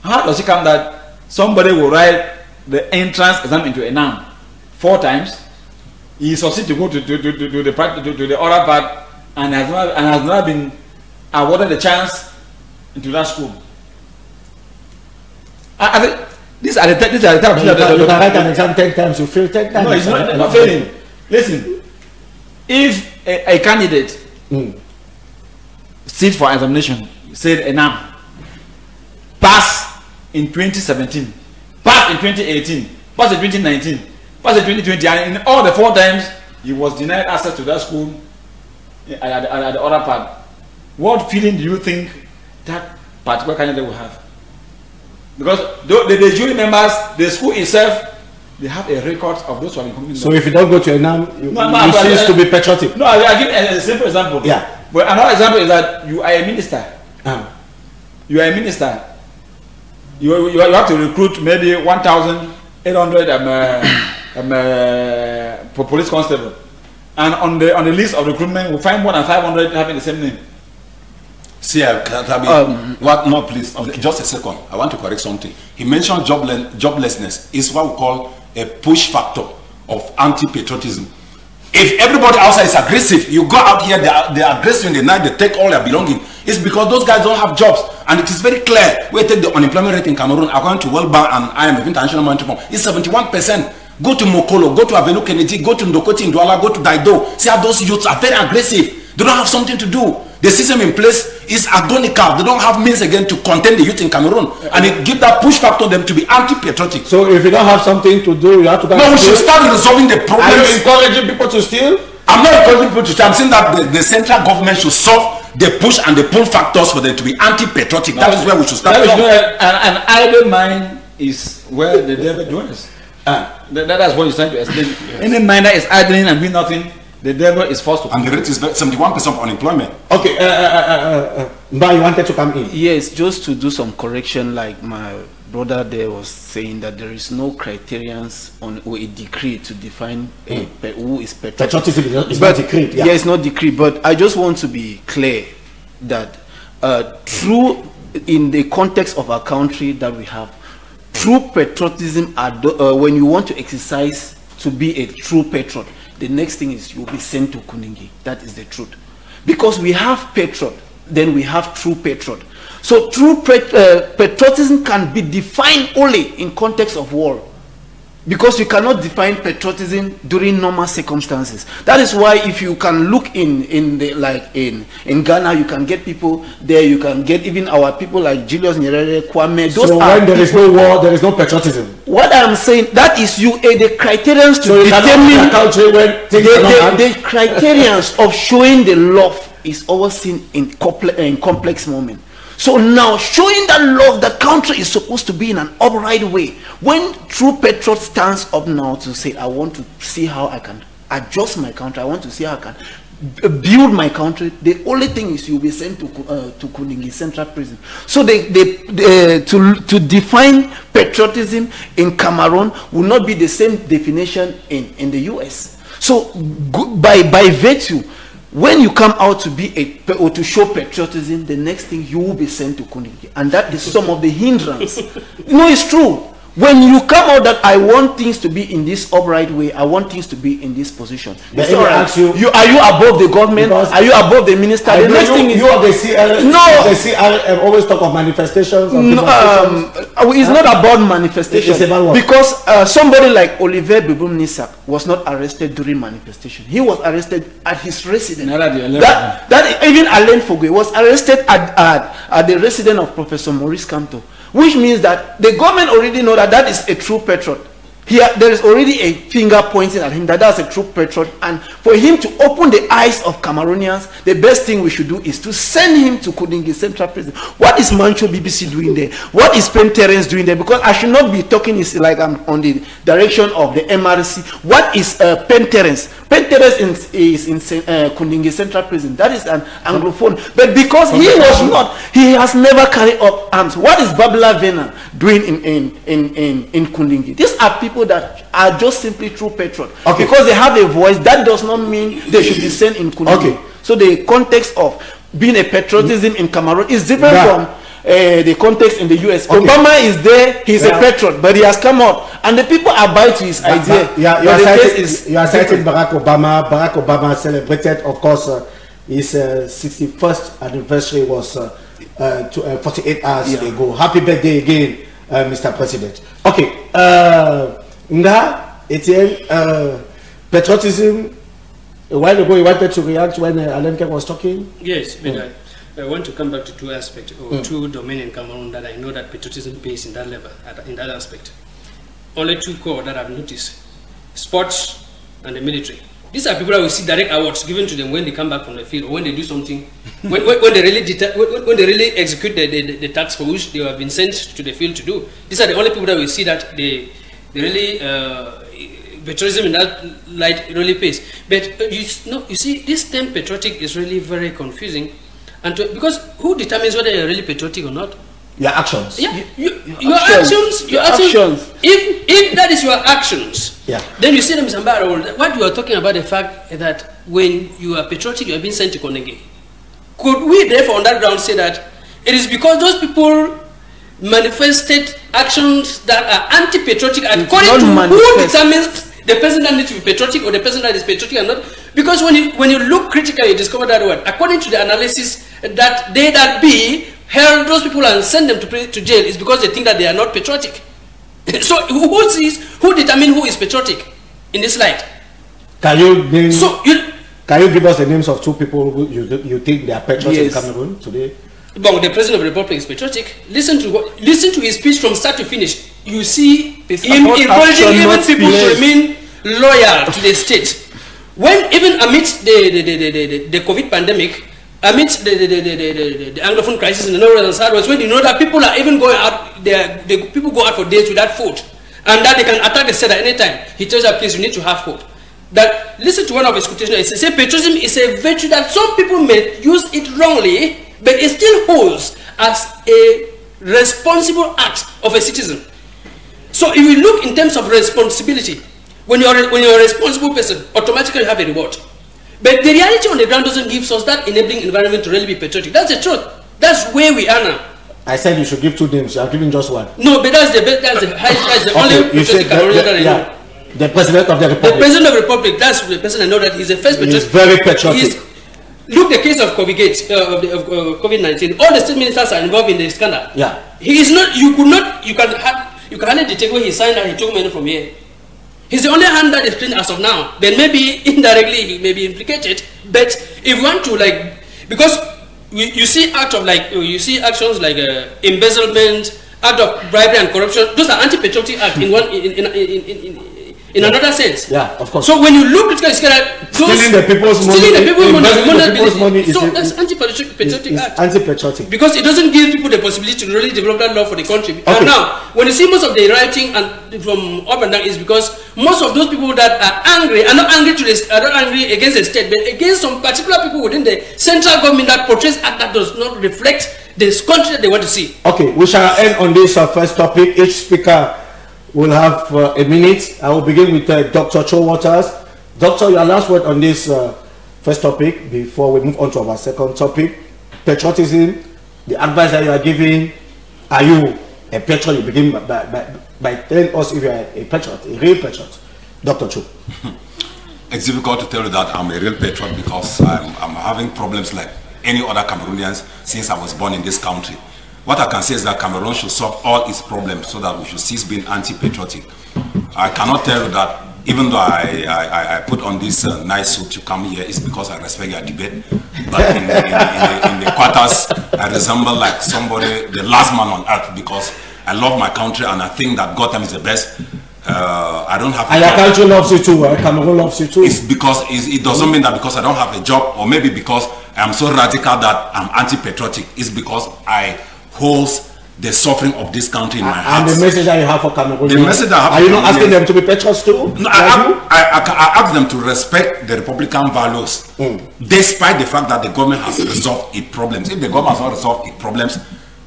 How does it come that somebody will write the entrance exam into a noun 4 times, he succeeds to go to the other part and has not been awarded the chance into that school? I think these are the type of you can write an exam 10 times, you fail 10 times. No, it's not failing. Listen, if a candidate sit for examination, said a noun, pass in 2017, pass in 2018, pass in 2019, pass in 2020, and in all the 4 times he was denied access to that school at the other part. What feeling do you think that particular candidate will have? Because the jury members, the school itself, they have a record of those who have been coming. So if you don't go to a NAM, you cease to be patriotic. No, I give a simple example. Yeah. But another example is that you are a minister. You are a minister. You have to recruit maybe 1,800 for police constable, and on the list of recruitment, we find more than 500 having the same name. See, what? No, please. Okay. Just a second. I want to correct something. He mentioned joblessness is what we call a push factor of anti-patriotism. If everybody outside is aggressive, you go out here, they are aggressive in the night, they take all their belongings. It's because those guys don't have jobs. And it is very clear. We take the unemployment rate in Cameroon, according to World Bank and IMF, International Monetary Fund, it's 71%. Go to Mokolo, go to Avenue Kennedy, go to Ndokoti Ndwala, go to Daido. See how those youths are very aggressive. They don't have something to do. The system in place is agonical. They don't have means again to contain the youth in Cameroon. And it gives that push factor on them to be anti-patriotic. So if you don't have something to do, you have to go. No, we should start resolving the problems. Are you encouraging people to steal? I'm not encouraging people to steal. I'm saying that the central government should solve the push and the pull factors for them to be anti-patriotic. That is where we should start. An idle mind is where the devil dwells. That's what you're trying to explain. Any mind that is idling and doing nothing, the devil is forced to come. And the rate is 71% of unemployment. Okay, Mba, you wanted to come in? Yes, just to do some correction, like my brother there was saying that there is no criterions on or a decree to define who is patriotic. Patriotism is not decreed. Yeah, it's not decreed, but I just want to be clear that true in the context of our country that we have, true patriotism, when you want to exercise to be a true patriot, the next thing is you'll be sent to Kuningi. That is the truth. Because we have patriot, then we have true patriot. So true patriotism can be defined only in context of war. Because you cannot define patriotism during normal circumstances. That is why if you can look in Ghana, you can get people there, you can get even our people like Julius Nyerere, Kwame. So when there is no war, there is no patriotism. What I'm saying, that is the criterions to determine the criterions of showing the love is always seen in complex moments. So now, showing that love, that country is supposed to be in an upright way. When true patriot stands up now to say, I want to see how I can adjust my country, I want to see how I can build my country, the only thing is you'll be sent to Kuningi Central Prison. So to define patriotism in Cameroon will not be the same definition in the US. So by virtue, when you come out to be or to show patriotism, the next thing you will be sent to Kuningi, and that is some of the hindrance. No, it's true. When you come out that I want things to be in this upright way, I want things to be in this position. Are you above the government? Are you above the minister? The next thing is you are the CL. No, the CL always talk of manifestations. It's not about manifestation. Because somebody like Olivier Bibum Nisak was not arrested during manifestation. He was arrested at his residence. That even Alain Fogwe was arrested at the residence of Professor Maurice Kamto. Which means that the government already know that that is a true patriot. Here, there is already a finger pointing at him that that's a true patriot. And for him to open the eyes of Cameroonians, the best thing we should do is to send him to Kuningi Central Prison. What is Mancho BBC doing there? What is Pen Terence doing there? Because I should not be talking like I'm on the direction of the MRC. What is Pen Terence? Pen Terence is in Kuningi Central Prison. That is an Anglophone. But because he has never carried up arms. What is Babla Vena doing in Kuningi? These are people that are just simply true patriots. Okay. Because they have a voice, that does not mean they should be sent in Kuningi. Okay. So the context of being a patriotism in Cameroon is different from the context in the US. Okay. Obama is there, he's a patriot, but he has come out, and the people abide to his idea. You are citing Barack Obama. Barack Obama celebrated, of course, his 61st anniversary was 48 hours ago. Happy birthday again, Mr. President. Okay, Nga, Etienne, patriotism. A while ago, you wanted to react when Alenke was talking? Yes, but I want to come back to two aspects, or two domains in Cameroon that I know that patriotism pays in that level, in that aspect. Only two core that I've noticed: sports and the military. These are people that will see direct awards given to them when they come back from the field, or when they do something, when they really execute the task for which they have been sent to the field to do. These are the only people that will see that they really patriotism in that light really pays. But you see, this term patriotic is really very confusing, and because who determines whether you're really patriotic or not? Your actions. Yeah, your actions. If that is your actions, Yeah. Then you see them, what you are talking about, the fact that when you are patriotic, you are being sent to Konenge. Could we therefore on that ground say that it is because those people manifested actions that are anti-patriotic according to who determines the person that needs to be patriotic or the person that is patriotic or not? Because when you look critically, you discover that what, according to the analysis, that they that be held those people and send them to jail is because they think that they are not patriotic. So who determines who is patriotic in this light? Can you give us the names of two people who you think they are patriotic in Cameroon today? Well, the President of the Republic is patriotic. Listen to his speech from start to finish. You see him encouraging even people to remain loyal to the state. When even amidst the COVID pandemic, amidst the Anglophone crisis in the north and southwest, when you know that people are even going out, people go out for days without food, and that they can attack the state at any time, he tells us, please, you need to have food. That, listen to one of his quotations, he says, patriotism is a virtue that some people may use it wrongly, but it still holds as a responsible act of a citizen. So if we look in terms of responsibility, when you're a responsible person, automatically you have a reward. But the reality on the ground doesn't give us that enabling environment to really be patriotic. That's the truth. That's where we are now. I said you should give two names. You are giving just one. No, but that's the only patriotic Cameroonian that I know. The President of the Republic. The President of the Republic, that's the person I know that he's the first patriotic. He's very patriotic. Look, the case of COVID-19. All the state ministers are involved in the scandal. Yeah. He is not. You can hardly detect when he signed that he took money from here. He's the only hand that is clean as of now. Then maybe indirectly he may be implicated. But if you want to because you see actions like embezzlement, act of bribery and corruption. Those are anti-patriotic acts in another sense. Yeah, of course. So when you look at stealing the people's money, so that's anti-patriotic act. Anti-patriotic. Because it doesn't give people the possibility to really develop that law for the country. Okay. And now, when you see most of the rioting and from up and down, is because most of those people that are angry are not angry against the state, but against some particular people within the central government that portrays act that does not reflect this country that they want to see. Okay, we shall end on this first topic. Each speaker will have a minute. I will begin with Dr. Cho Waters. Doctor, your last word on this first topic before we move on to our second topic. Patriotism, the advice that you are giving. Are you a patriot? You begin by telling us if you are a patriot, a real patriot. Dr. Cho. It's difficult to tell you that I'm a real patriot because I'm having problems like any other Cameroonians since I was born in this country. What I can say is that Cameroon should solve all its problems so that we should cease being anti-patriotic. I cannot tell you that even though I put on this nice suit to come here, it's because I respect your debate. But in the quarters, I resemble like somebody, the last man on earth, because I love my country and I think that Gotham is the best. I don't have. And your country loves you too. Cameroon loves you too. It's because it doesn't mean that because I don't have a job, or maybe because I'm so radical that I'm anti-patriotic. It's because I hold the suffering of this country in my heart. And the message that you have for Cameroon. The message that I have. Are you not asking them to be patriots too? No, I ask them to respect the Republican values, despite the fact that the government has resolved its problems. If the government has not resolved its problems,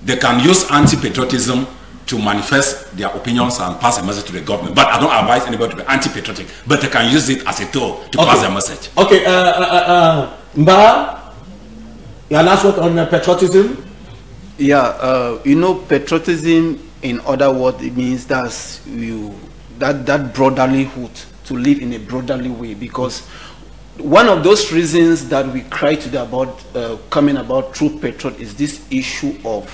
they can use anti-patriotism to manifest their opinions and pass a message to the government. But I don't advise anybody to be anti-patriotic, but they can use it as a tool to pass their message. Okay, Mba, your last word on patriotism? Yeah, you know, patriotism, in other words, it means that brotherlyhood, to live in a brotherly way, because one of those reasons that we cry today about coming about true patriot is this issue of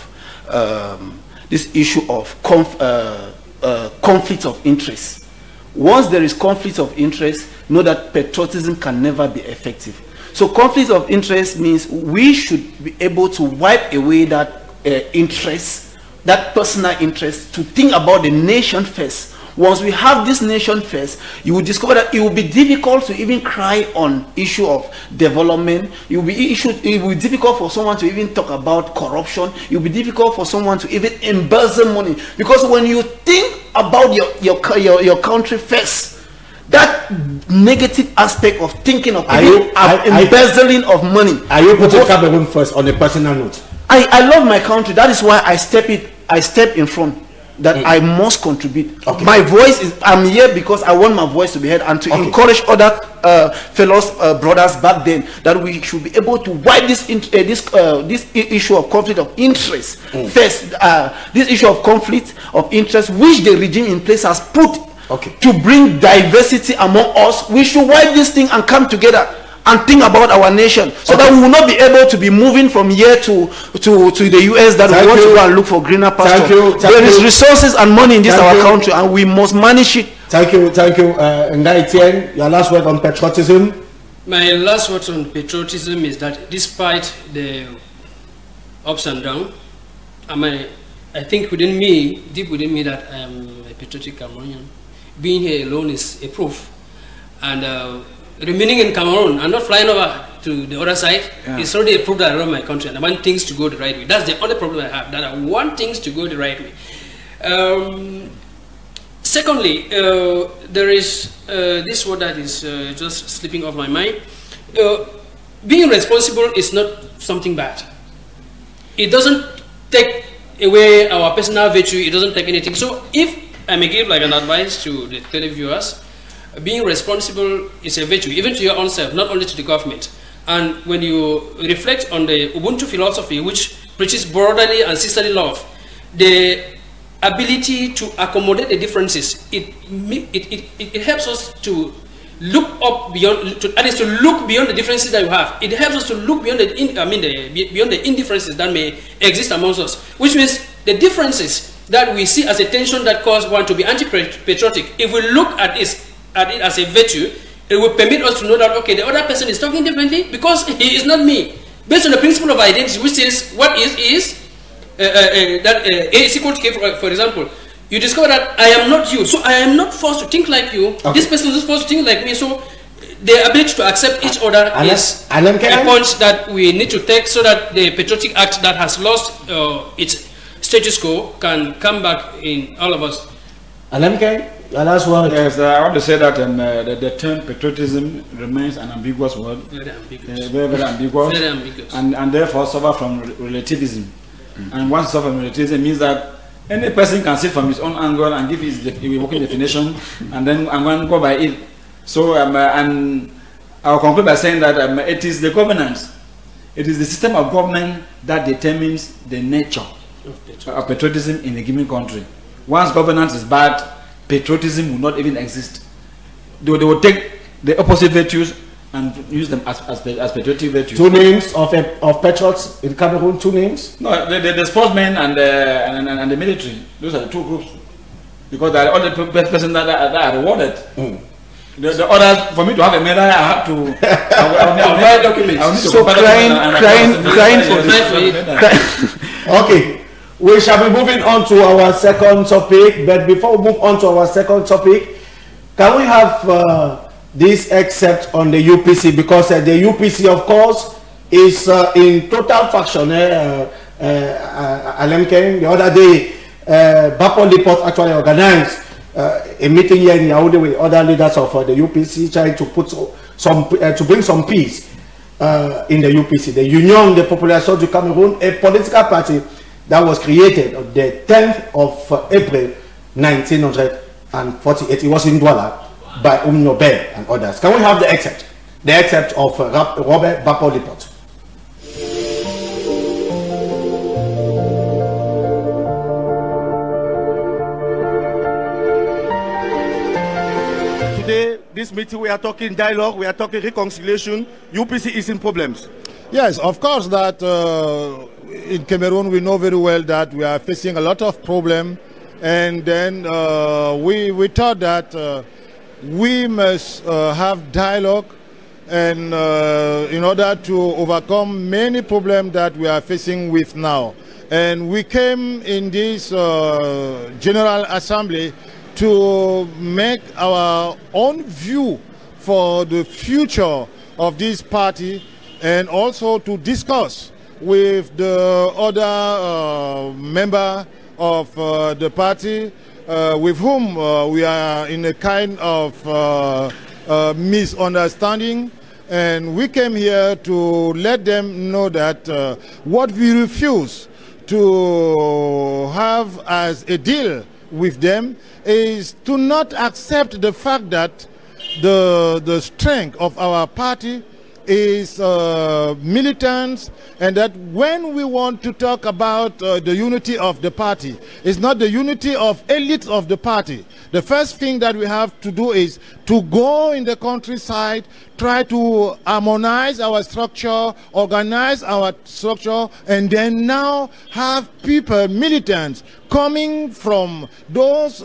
conflict of interest. Once there is conflict of interest, know that patriotism can never be effective. So conflict of interest means we should be able to wipe away that interest, that personal interest, to think about the nation first. Once we have this nation first, you will discover that it will be difficult to even cry on issue of development. It will be difficult for someone to even talk about corruption. It will be difficult for someone to even embezzle money, because when you think about your country first, that negative aspect of thinking of embezzling of money. Are you putting Cameroon first on a personal note? I love my country. That is why I step in front. that I must contribute. My voice is, I'm here because I want my voice to be heard, and to encourage other fellows, brothers back then, that we should be able to wipe this issue of conflict of interest. First, this issue of conflict of interest, which the regime in place has put to bring diversity among us. We should wipe this thing and come together and think about our nation, so that we will not be able to be moving from here to the US, that we want to go and look for greener pasture. There is resources and money in this our country, and we must manage it. Thank you. Ngaitien, your last word on patriotism. My last word on patriotism is that despite the ups and downs, I think within me, deep within me, that I am a patriotic Cameroonian. Being here alone is a proof. And remaining in Cameroon and not flying over to the other side is already a proof that I love my country and I want things to go the right way. That's the only problem I have, that I want things to go the right way. Secondly, there is this word that is just slipping off my mind. Being responsible is not something bad. It doesn't take away our personal virtue, it doesn't take anything. So if I may give like an advice to the televiewers, being responsible is a virtue, even to your own self, not only to the government. And when you reflect on the Ubuntu philosophy, which preaches brotherly and sisterly love, the ability to accommodate the differences, it helps us to look up beyond, at least to look beyond the differences that you have. It helps us to look beyond beyond the indifferences that may exist amongst us, which means the differences that we see as a tension that cause one to be anti-patriotic. If we look at it as a virtue, it will permit us to know that, okay, the other person is talking differently because he is not me. Based on the principle of identity, which says what is that A is equal to K, for example, you discover that I am not you, so I am not forced to think like you. This person is forced to think like me, so the ability to accept each other is a point that we need to take, so that the Patriotic Act that has lost its status quo can come back in all of us. Last word. Yes, I want to say that the term patriotism remains an ambiguous word. Very ambiguous. Very ambiguous. Very ambiguous. And therefore suffer from relativism. And once suffer from relativism means that any person can sit from his own angle and give his working definition, and then I'm going to go by it. So and I'll conclude by saying that it is the governance, it is the system of government that determines the nature of patriotism in a given country. Once governance is bad, patriotism will not even exist. They will take the opposite virtues and use them as patriotic virtues. Two names of patriots in Cameroon. Two names? No, the sportsmen and the military. Those are the two groups, because they are all the persons that are rewarded. The others, for me to have a medal, I have to. I will need documents. So crying for this. Okay. We shall be moving on to our second topic, but before we move on to our second topic, can we have this except on the UPC, because the UPC, of course, is in total faction. The other day, Bapo Depot actually organized a meeting here in Yaoundé with other leaders of the UPC, trying to put to bring some peace in the UPC, the Union de Population du Cameroun, a political party that was created on the 10th of April 1948. It was in Douala by Nobel and others. Can we have the excerpt? The excerpt of Robert Bapo Depot. Today, this meeting, we are talking dialogue, we are talking reconciliation. UPC is in problems. Yes, of course that in Cameroon we know very well that we are facing a lot of problems, and then we thought that we must have dialogue, and in order to overcome many problems that we are facing with now. And we came in this General Assembly to make our own view for the future of this party, and also to discuss with the other member of the party with whom we are in a kind of misunderstanding. And we came here to let them know that what we refuse to have as a deal with them is to not accept the fact that the strength of our party is militants, and that when we want to talk about the unity of the party, it's not the unity of elites of the party. The first thing that we have to do is to go in the countryside, try to harmonize our structure, organize our structure, and then now have people, militants, coming from those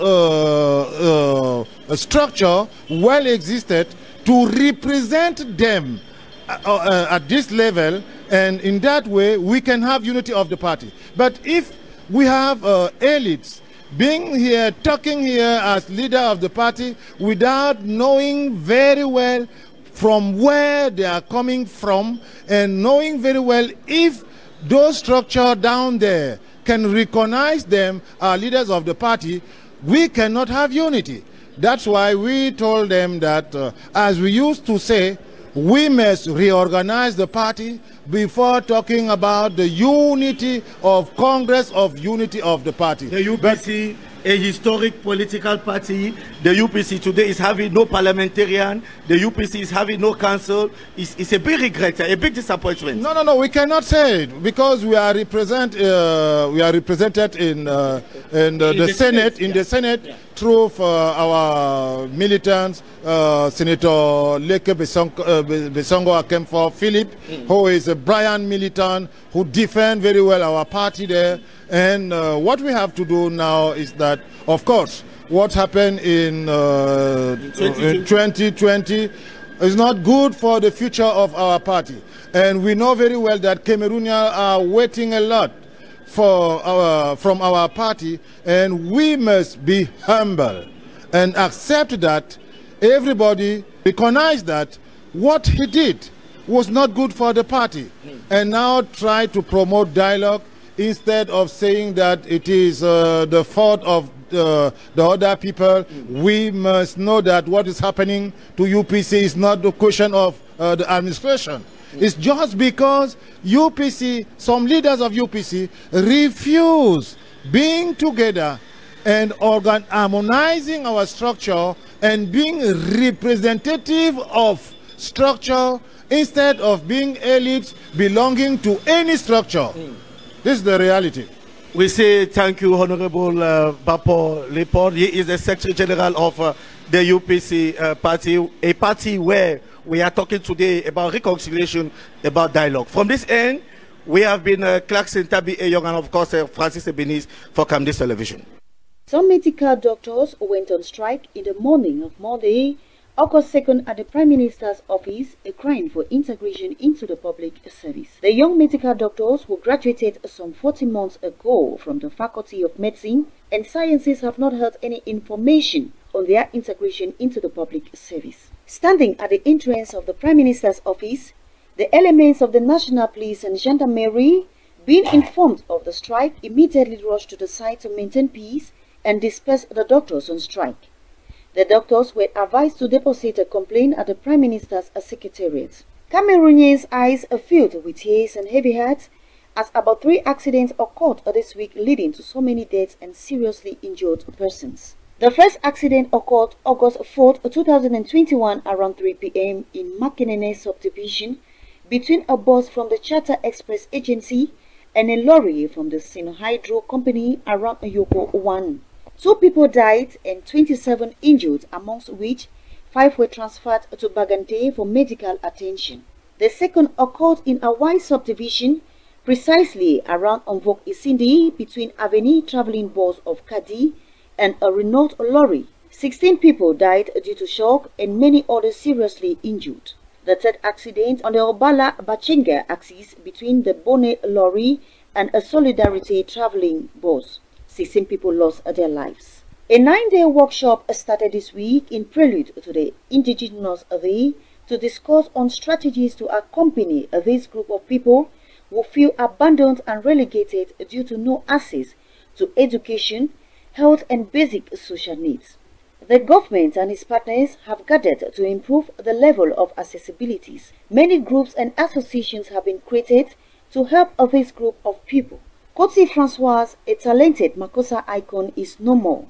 structure well existed to represent them at this level, and in that way we can have unity of the party. But if we have elites being here, talking here as leader of the party without knowing very well from where they are coming from, and knowing very well if those structures down there can recognize them as leaders of the party, we cannot have unity. That's why we told them that, as we used to say, we must reorganize the party before talking about the unity of Congress, of unity of the party. The UPC, a historic political party, the UPC today is having no parliamentarian, the UPC is having no council. It's a big regret, a big disappointment. No, we cannot say it, because we are represented in the Senate, the Senate, through our militants, Senator Leke Besongo Akemfo Philip, who is a Brian militant who defends very well our party there. And what we have to do now is that, of course, what happened in 2020 is not good for the future of our party. And we know very well that Cameroonians are waiting a lot from our party, and we must be humble and accept that everybody recognize that what he did was not good for the party, and now try to promote dialogue instead of saying that it is the fault of the other people. We must know that what is happening to UPC is not the question of the administration. It's just because UPC, some leaders of UPC refuse being together and harmonizing our structure and being representative of structure instead of being elites belonging to any structure. This is the reality. We say thank you, Honorable Bapo Leport. He is the Secretary General of the UPC party, a party where we are talking today about reconciliation, about dialogue. From this end, we have been Clarkson Tabi Eyong and of course Francis Ebenezer for Camden Television. Some medical doctors went on strike in the morning of Monday, August 2nd at the Prime Minister's office, crying for integration into the public service. The young medical doctors who graduated some 40 months ago from the Faculty of Medicine and Sciences have not heard any information on their integration into the public service. Standing at the entrance of the Prime Minister's office, the elements of the National Police and Gendarmerie, being informed of the strike, immediately rushed to the site to maintain peace and disperse the doctors on strike. The doctors were advised to deposit a complaint at the Prime Minister's Secretariat. Cameroonians' eyes are filled with tears and heavy hearts as about 3 accidents occurred this week, leading to so many deaths and seriously injured persons. The first accident occurred August 4, 2021 around 3 p.m. in Makenene subdivision between a bus from the Charter Express Agency and a lorry from the Sinohydro Company around Yoko 1. 2 people died and 27 injured, amongst which 5 were transferred to Bagante for medical attention. The second occurred in a Y subdivision, precisely around Onvok Isindi, between Avenue Traveling Bus of Kadi and a Renault lorry. 16 people died due to shock and many others seriously injured. The third accident on the Obala-Bachenga axis between the Bonnet lorry and a Solidarity traveling bus. 16 people lost their lives. A 9-day workshop started this week in prelude to the Indigenous Day to discuss on strategies to accompany this group of people who feel abandoned and relegated due to no access to education, health and basic social needs. The government and its partners have gathered to improve the level of accessibilities. Many groups and associations have been created to help this group of people. Kotsi Francoise, a talented Makossa icon, is no more.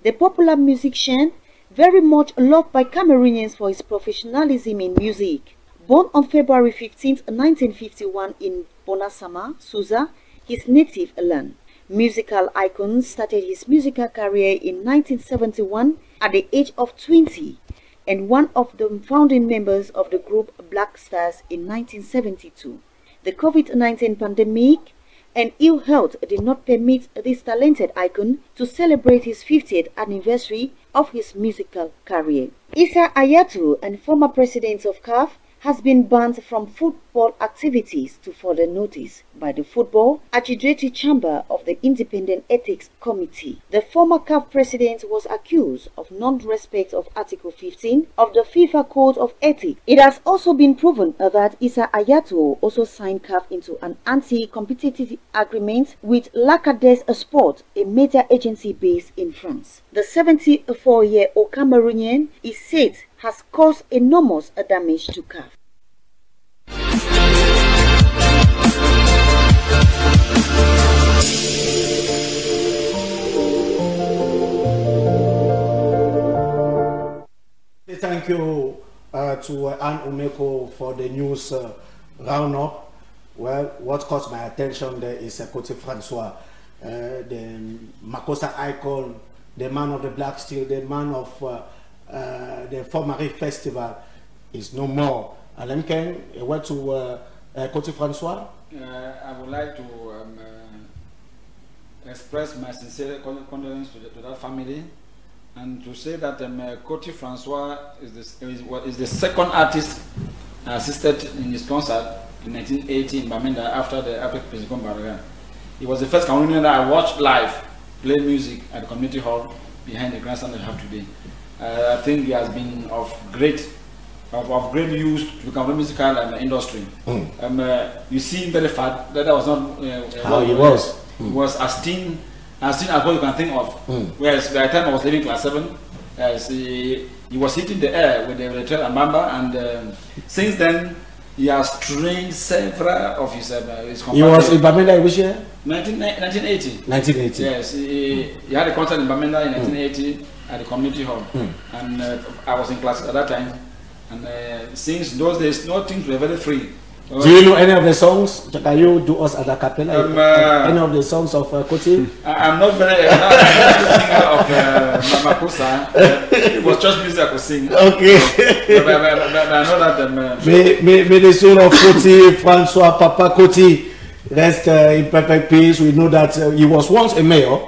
The popular musician, very much loved by Cameroonians for his professionalism in music. Born on February 15, 1951 in Bonasama, Suza, his native land. Musical icon started his musical career in 1971 at the age of 20 and one of the founding members of the group Black Stars in 1972. The COVID-19 pandemic and ill health did not permit this talented icon to celebrate his 50th anniversary of his musical career. Issa Hayatou, and former president of CAF, has been banned from football activities to further notice by the Football Adjudicatory Chamber of the Independent Ethics Committee. The former CAF president was accused of non-respect of Article 15 of the FIFA Code of Ethics. It has also been proven that Issa Hayatou also signed CAF into an anti-competitive agreement with Lacades Sport, a media agency based in France. The 74-year-old Cameroonian is said has caused enormous damage to CAF. Thank you to Anne Umeko for the news roundup. Well, what caught my attention there is Cote Francois, the Makossa icon, the man of the Black Steel, the man of the Formary Festival is no more. Alemken, a word to Cote Francois. I would like to express my sincere condolences to that family, and to say that Cote Francois is the second artist assisted in his concert in 1980 in Bamenda after the Afrique Physical Barrier. He was the first Cameroonian that I watched live play music at the community hall behind the grandstand we have today. I think he has been of great use to the Cameroon musical industry. You see very fat that was not how he was. He was as thin as what you can think of. Whereas by the time I was leaving class 7, he was hitting the air with the trail and bamba, and since then he has trained several of his compatriots. He was in Bamenda in which year? 1980. 1980. Yes, he had a concert in Bamenda in 1980 at the community hall, and I was in class at that time. And since those days, no things were very free. Do you know any of the songs? Can you do us a cappella? Any of the songs of Cote? I'm not very singer of Makossa. It was just music I could sing. Okay. But I know that may the soul of Cote, Francois Papa Cote, rest in perfect peace. We know that he was once a mayor